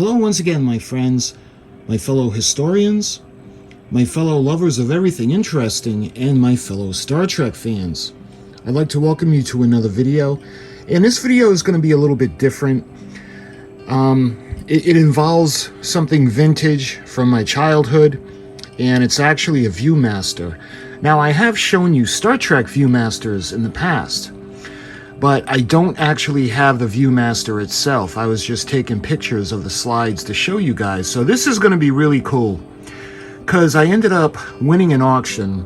Hello once again, my friends, my fellow historians, my fellow lovers of everything interesting, and my fellow Star Trek fans. I'd like to welcome you to another video, and this video is going to be a little bit different. It involves something vintage from my childhood, and it's actually a Viewmaster. Now, I have shown you Star Trek Viewmasters in the past, but I don't actually have the Viewmaster itself. I was just taking pictures of the slides to show you guys. So this is going to be really cool, because I ended up winning an auction.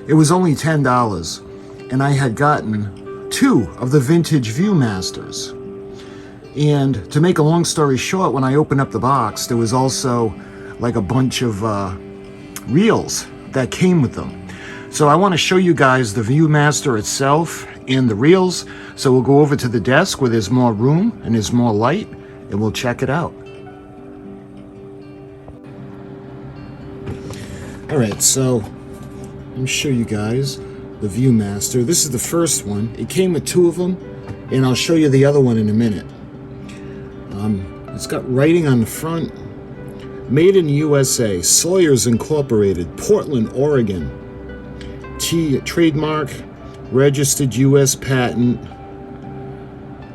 It was only $10, and I had gotten 2 of the vintage Viewmasters. And to make a long story short, when I opened up the box, there was also like a bunch of reels that came with them. So I want to show you guys the Viewmaster itself and the reels. So we'll go over to the desk where there's more room and there's more light, and we'll check it out. Alright, so let me show you guys the Viewmaster. This is the first one. It came with 2 of them, and I'll show you the other one in a minute. It's got writing on the front. Made in USA, SAWYER'S Incorporated, Portland, Oregon. Trademark, registered U.S. patent.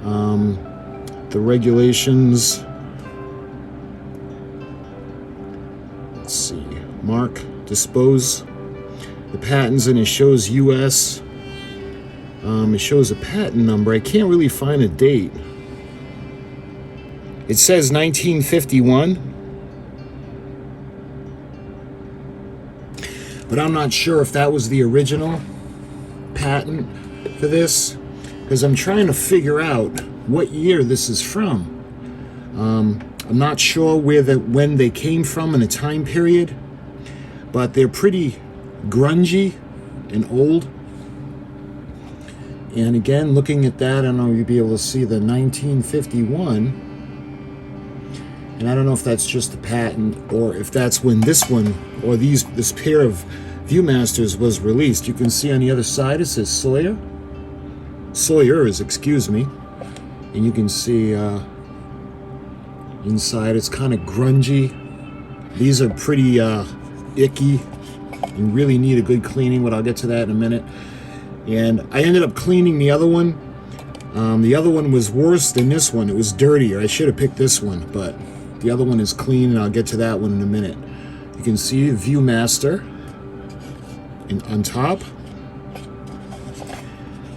The regulations. Let's see. Mark, dispose the patents, and it shows U.S. It shows a patent number. I can't really find a date. It says 1951. But I'm not sure if that was the original patent for this, because I'm trying to figure out what year this is from. I'm not sure when they came from in a time period, but they're pretty grungy and old. And again, looking at that, I don't know if you'll be able to see the 1951. And I don't know if that's just the patent or if that's when this one or this pair of Viewmasters was released. You can see on the other side it says SAWYER'S, excuse me. And you can see inside it's kind of grungy. These are pretty icky and really need a good cleaning, but I'll get to that in a minute. And I ended up cleaning the other one. The other one was worse than this one. It was dirtier. I should have picked this one, but the other one is clean, and I'll get to that one in a minute. You can see Viewmaster on top,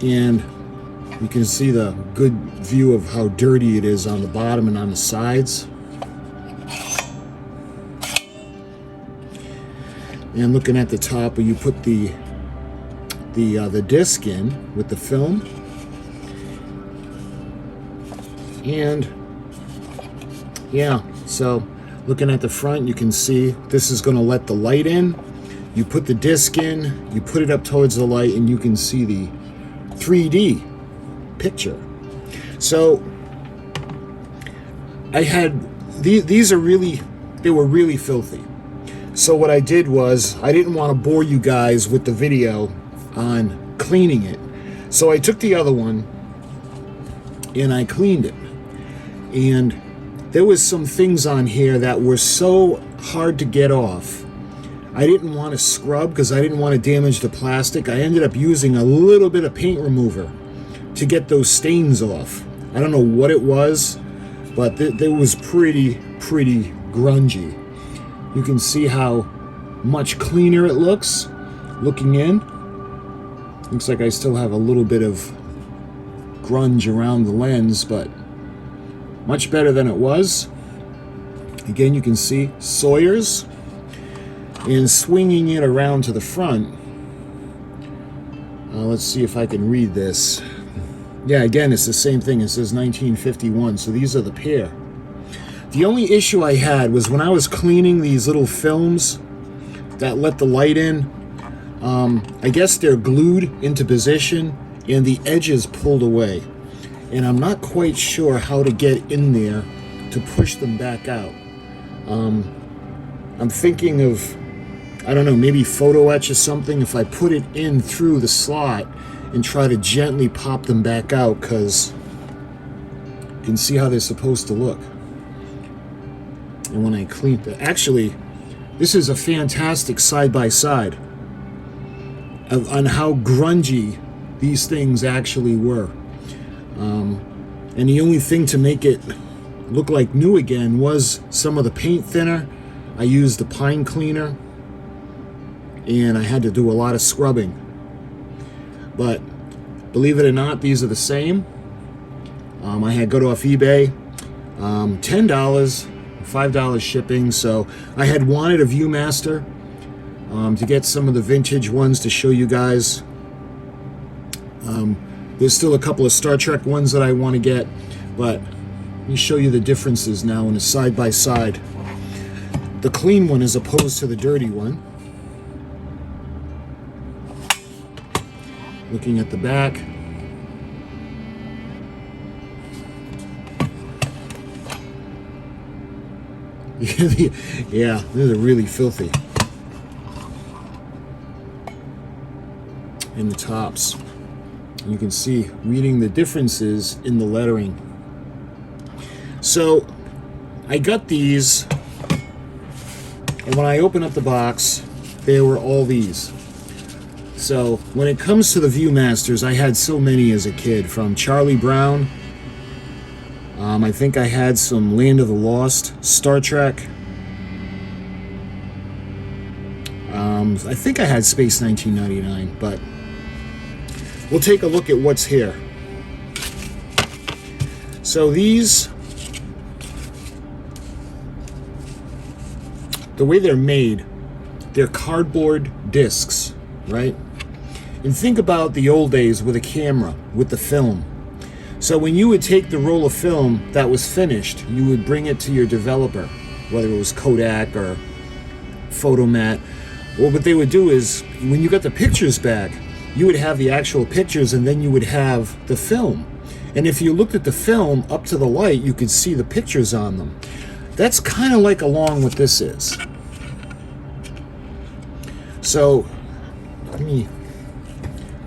and you can see the good view of how dirty it is on the bottom and on the sides. And looking at the top, where you put the disc in with the film, and yeah, so looking at the front, you can see this is going to let the light in. You put the disc in, you put it up towards the light, and you can see the 3D picture. So I had these are really, they were really filthy. So what I did was, I didn't want to bore you guys with the video on cleaning it. So I took the other one and I cleaned it. And there was some things on here that were so hard to get off. I didn't want to scrub because I didn't want to damage the plastic. I ended up using a little bit of paint remover to get those stains off. I don't know what it was, but it was pretty grungy. You can see how much cleaner it looks looking in. Looks like I still have a little bit of grunge around the lens, but much better than it was. Again, you can see SAWYER'S. And swinging it around to the front, let's see if I can read this. Yeah, again, it's the same thing. It says 1951, so these are the pair. The only issue I had was when I was cleaning these little films that let the light in, I guess they're glued into position and the edges pulled away. And I'm not quite sure how to get in there to push them back out. I'm thinking of, I don't know, maybe photo etch or something, if I put it in through the slot and try to gently pop them back out, because you can see how they're supposed to look. And when I cleaned it, actually, this is a fantastic side-by-side on how grungy these things actually were. And the only thing to make it look like new again was some of the paint thinner. I used the pine cleaner, and I had to do a lot of scrubbing. But believe it or not, these are the same. I had got off eBay, $10, $5 shipping. So I had wanted a Viewmaster to get some of the vintage ones to show you guys. There's still a couple of Star Trek ones that I want to get, but let me show you the differences now in a side-by-side. The clean one as opposed to the dirty one. Looking at the back. Yeah, these are really filthy. In the tops. You can see reading the differences in the lettering. So I got these, and when I opened up the box, there were all these. So when it comes to the Viewmasters, I had so many as a kid, from Charlie Brown. I think I had some Land of the Lost, Star Trek. I think I had Space 1999, but we'll take a look at what's here. So these, the way they're made, they're cardboard discs, right? And think about the old days with a camera, with the film. So when you would take the roll of film that was finished, you would bring it to your developer, whether it was Kodak or Photomat. Well, what they would do is, when you got the pictures back, you would have the actual pictures, and then you would have the film. And if you looked at the film up to the light, you could see the pictures on them. That's kind of like along what this is. So let me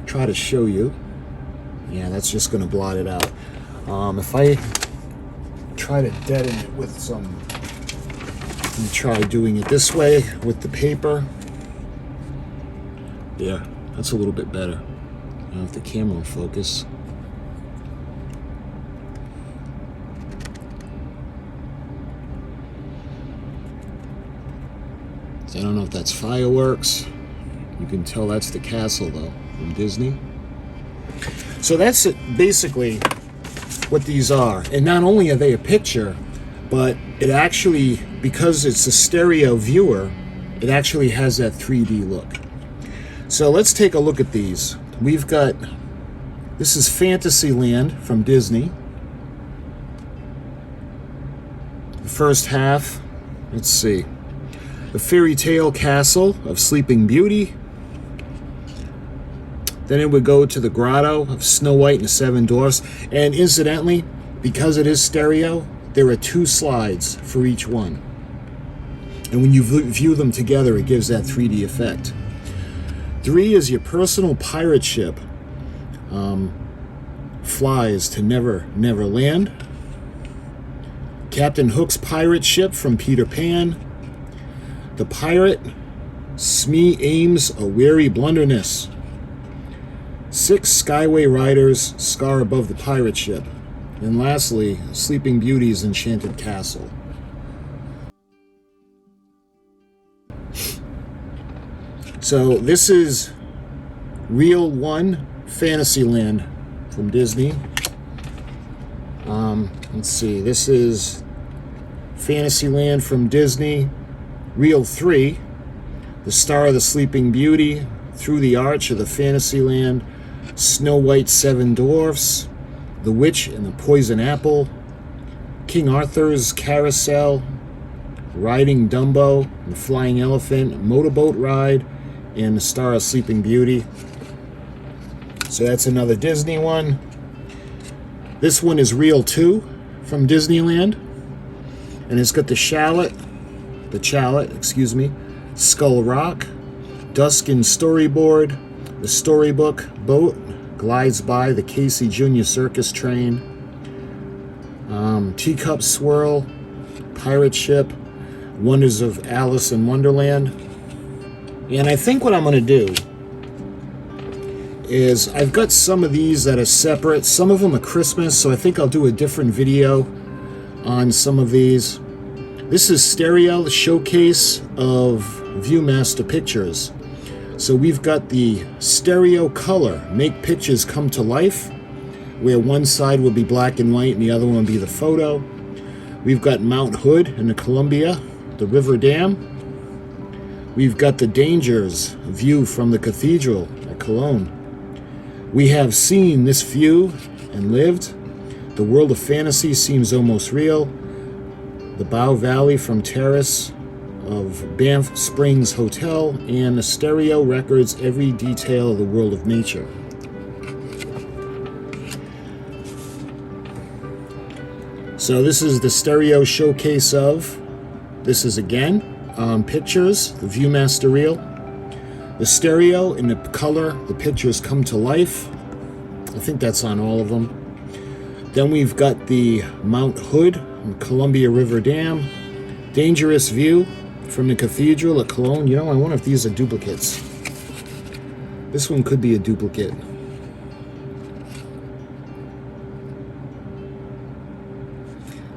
try to show you. Yeah, that's just going to blot it out. If I try to deaden it with some, let me try doing it this way with the paper. Yeah, that's a little bit better. I don't know if the camera will focus. So I don't know if that's fireworks. You can tell that's the castle, though, from Disney. So that's basically what these are. And not only are they a picture, but it actually, because it's a stereo viewer, it actually has that 3D look. So let's take a look at these. We've got, this is Fantasyland from Disney. The first half, let's see. The Fairy Tale Castle of Sleeping Beauty. Then it would go to the Grotto of Snow White and the Seven Dwarfs. And incidentally, because it is stereo, there are 2 slides for each one. And when you view them together, it gives that 3D effect. 3 is your personal pirate ship. Flies to Never Land. Captain Hook's pirate ship from Peter Pan. The pirate, Smee aims a wary blunderness. 6 Skyway Riders, Scar above the pirate ship. And lastly, Sleeping Beauty's Enchanted Castle. So this is Reel 1, Fantasyland from Disney. Let's see, this is Fantasyland from Disney. Reel 3, The Star of the Sleeping Beauty, Through the Arch of the Fantasyland, Snow White, Seven Dwarfs, The Witch and the Poison Apple, King Arthur's Carousel, Riding Dumbo, The Flying Elephant, Motorboat Ride, and The Star of Sleeping Beauty. So that's another Disney one. This one is Reel 2 from Disneyland, and it's got the Chalet, Skull Rock, Duskin Storyboard, the Storybook Boat glides by the Casey Jr. Circus train, Teacup Swirl, Pirate Ship, Wonders of Alice in Wonderland. And I think what I'm going to do is I've got some of these that are separate. Some of them are Christmas, so I think I'll do a different video on some of these. This is Stereo, the showcase of ViewMaster pictures. So we've got the stereo color, make pictures come to life, where one side will be black and white and the other one will be the photo. We've got Mount Hood in the Columbia, the River Dam. We've got the Dangers view from the cathedral at Cologne. We have seen this view and lived. The world of fantasy seems almost real. The Bow Valley from terrace of Banff Springs Hotel, and the stereo records every detail of the world of nature. So this is the stereo showcase of, this is again, pictures, the ViewMaster reel. The stereo in the color, the pictures come to life. I think that's on all of them. Then we've got the Mount Hood and Columbia River Dam. Dangerous view from the cathedral at Cologne. You know, I wonder if these are duplicates. This one could be a duplicate.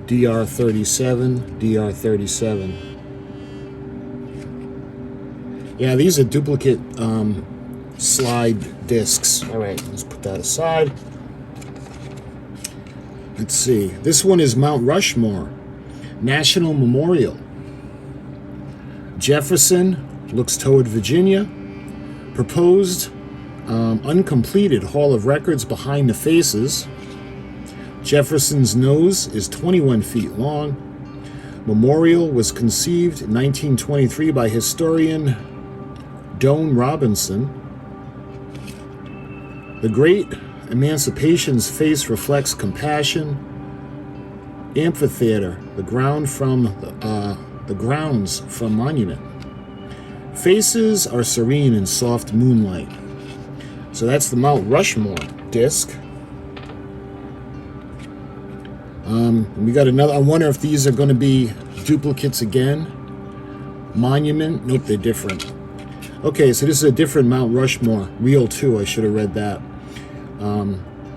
DR37, DR37. Yeah, these are duplicate slide discs. All right, let's put that aside. Let's see. This one is Mount Rushmore, National Memorial. Jefferson looks toward Virginia. Proposed uncompleted Hall of Records behind the faces. Jefferson's nose is 21 feet long. Memorial was conceived in 1923 by historian Doane Robinson. The Great Emancipation's face reflects compassion. Amphitheater, the grounds from Monument. Faces are serene in soft moonlight. So that's the Mount Rushmore disc. We got another. I wonder if these are going to be duplicates again. Monument. Nope, they're different. Okay, so this is a different Mount Rushmore. Reel 2, I should have read that.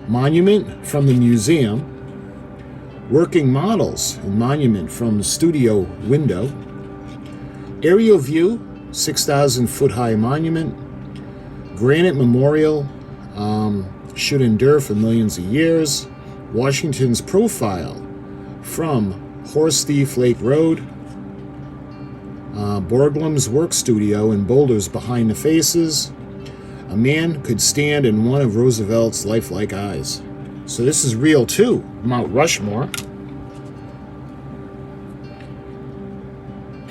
Monument from the museum. Working models and monument from the studio window. Aerial view, 6,000 foot high monument. Granite memorial, should endure for millions of years. Washington's profile from Horse Thief Lake Road. Borglum's work studio in boulders behind the faces. A man could stand in one of Roosevelt's lifelike eyes. So this is reel 2, Mount Rushmore.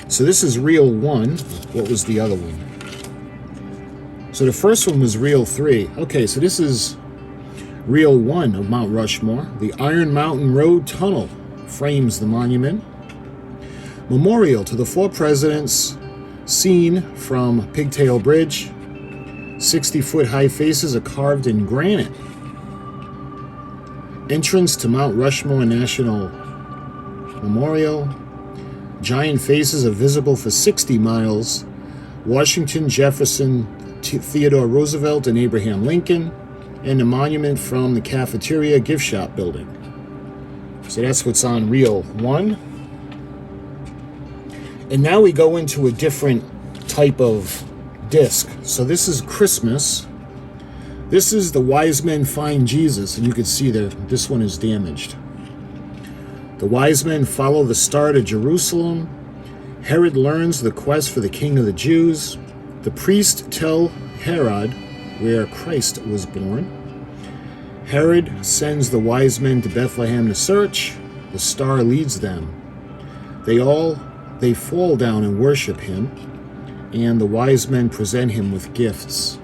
So this is reel 1. What was the other one? So the first one was reel 3. Okay, so this is reel 1 of Mount Rushmore. The Iron Mountain Road Tunnel frames the monument. Memorial to the 4 presidents, seen from Pigtail Bridge. 60-foot high faces are carved in granite. Entrance to Mount Rushmore National Memorial. Giant faces are visible for 60 miles. Washington, Jefferson, Theodore Roosevelt, and Abraham Lincoln. And a monument from the cafeteria gift shop building. So that's what's on reel 1. And now we go into a different type of disc. So this is Christmas. This is the Wise Men Find Jesus, and you can see there, this one is damaged. The wise men follow the star to Jerusalem. Herod learns the quest for the king of the Jews. The priests tell Herod where Christ was born. Herod sends the wise men to Bethlehem to search. The star leads them. They fall down and worship him, and the wise men present him with gifts.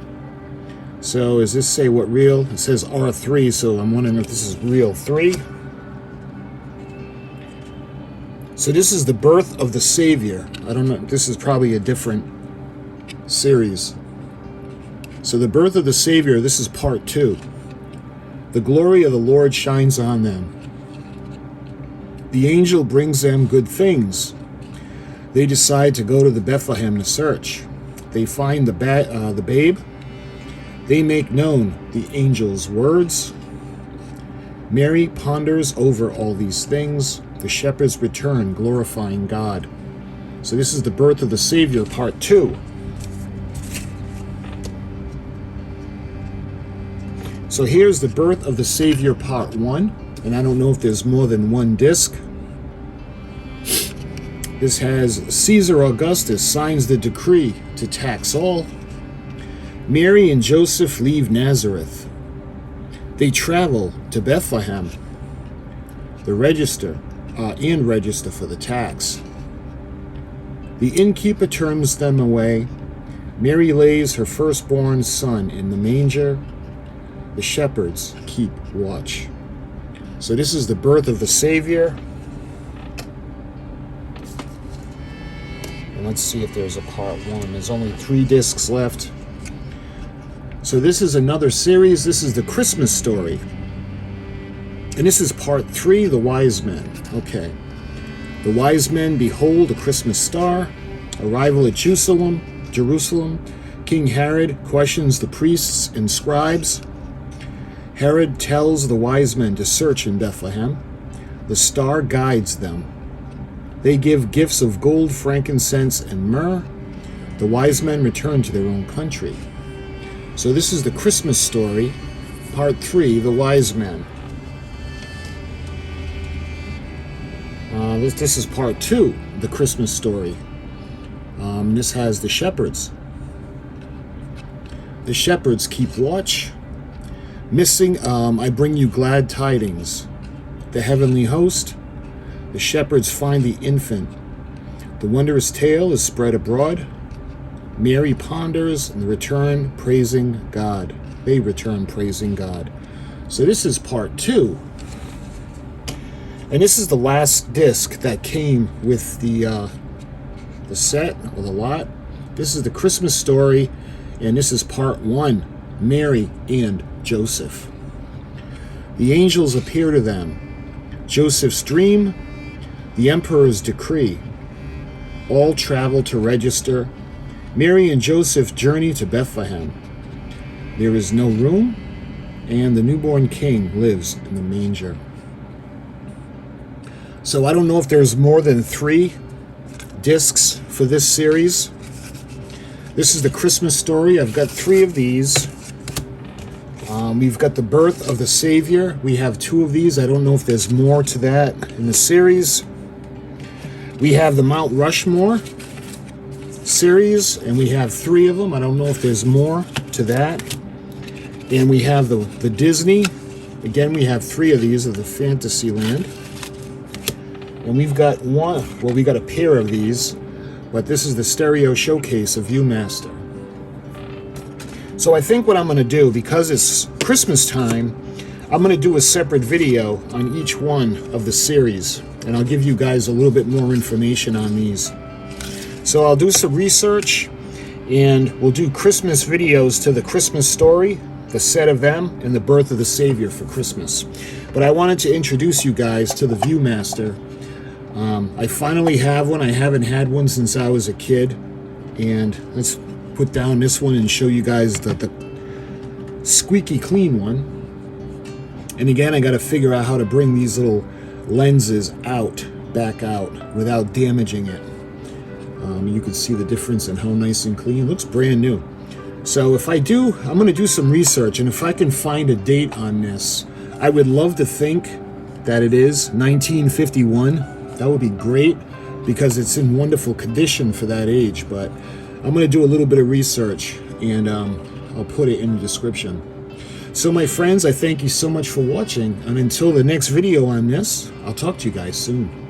So does this say what reel? It says R3, so I'm wondering if this is reel 3. So this is the birth of the Savior. I don't know, this is probably a different series. So the birth of the Savior, this is part 2. The glory of the Lord shines on them. The angel brings them good things. They decide to go to the Bethlehem to search. They find the babe. They make known the angel's words. Mary ponders over all these things. The shepherds return, glorifying God. So this is the birth of the Savior, part 2. So here's the birth of the Savior, part 1. And I don't know if there's more than one disc. This has Caesar Augustus signs the decree to tax all. Mary and Joseph leave Nazareth. They travel to Bethlehem. The register for the tax. The innkeeper turns them away. Mary lays her firstborn son in the manger. The shepherds keep watch. So this is the birth of the Savior. And let's see if there's a part 1. There's only 3 discs left. So this is another series. This is the Christmas story. And this is part 3, the wise men. Okay. The wise men behold a Christmas star. Arrival at Jerusalem. King Herod questions the priests and scribes. Herod tells the wise men to search in Bethlehem. The star guides them. They give gifts of gold, frankincense, and myrrh. The wise men return to their own country. So this is the Christmas story, part 3, the wise men. This is part 2, the Christmas story. This has the shepherds. The shepherds keep watch. Missing, I bring you glad tidings. The heavenly host. The shepherds find the infant. The wondrous tale is spread abroad. Mary ponders and return praising God. They return praising God. So this is part 2. And this is the last disc that came with the set or the lot. This is the Christmas story, and this is part 1, Mary and Joseph. The angels appear to them. Joseph's dream, the emperor's decree. All travel to register. Mary and Joseph journey to Bethlehem. There is no room, and the newborn king lives in the manger. So I don't know if there's more than 3 discs for this series. This is the Christmas story. I've got 3 of these. We've got the birth of the Savior. We have 2 of these. I don't know if there's more to that in the series. We have the Mount Rushmore series, and we have 3 of them. I don't know if there's more to that. And we have the Disney. Again, we have 3 of these of the Fantasyland. And we've got we got a pair of these, but this is the stereo showcase of Viewmaster. So I think what I'm going to do, because it's Christmas time, I'm going to do a separate video on each one of the series, and I'll give you guys a little bit more information on these. So I'll do some research, and we'll do Christmas videos to the Christmas story, the set of them, and the birth of the Savior for Christmas. But I wanted to introduce you guys to the Viewmaster. I finally have one. I haven't had one since I was a kid. And let's put down this one and show you guys the squeaky clean one. And again, I got to figure out how to bring these little lenses back out without damaging it. You can see the difference in how nice and clean. It looks brand new. So if I do, I'm going to do some research, and if I can find a date on this, I would love to think that it is 1951. That would be great, because it's in wonderful condition for that age. But I'm going to do a little bit of research, and I'll put it in the description. So my friends, I thank you so much for watching, and until the next video on this, I'll talk to you guys soon.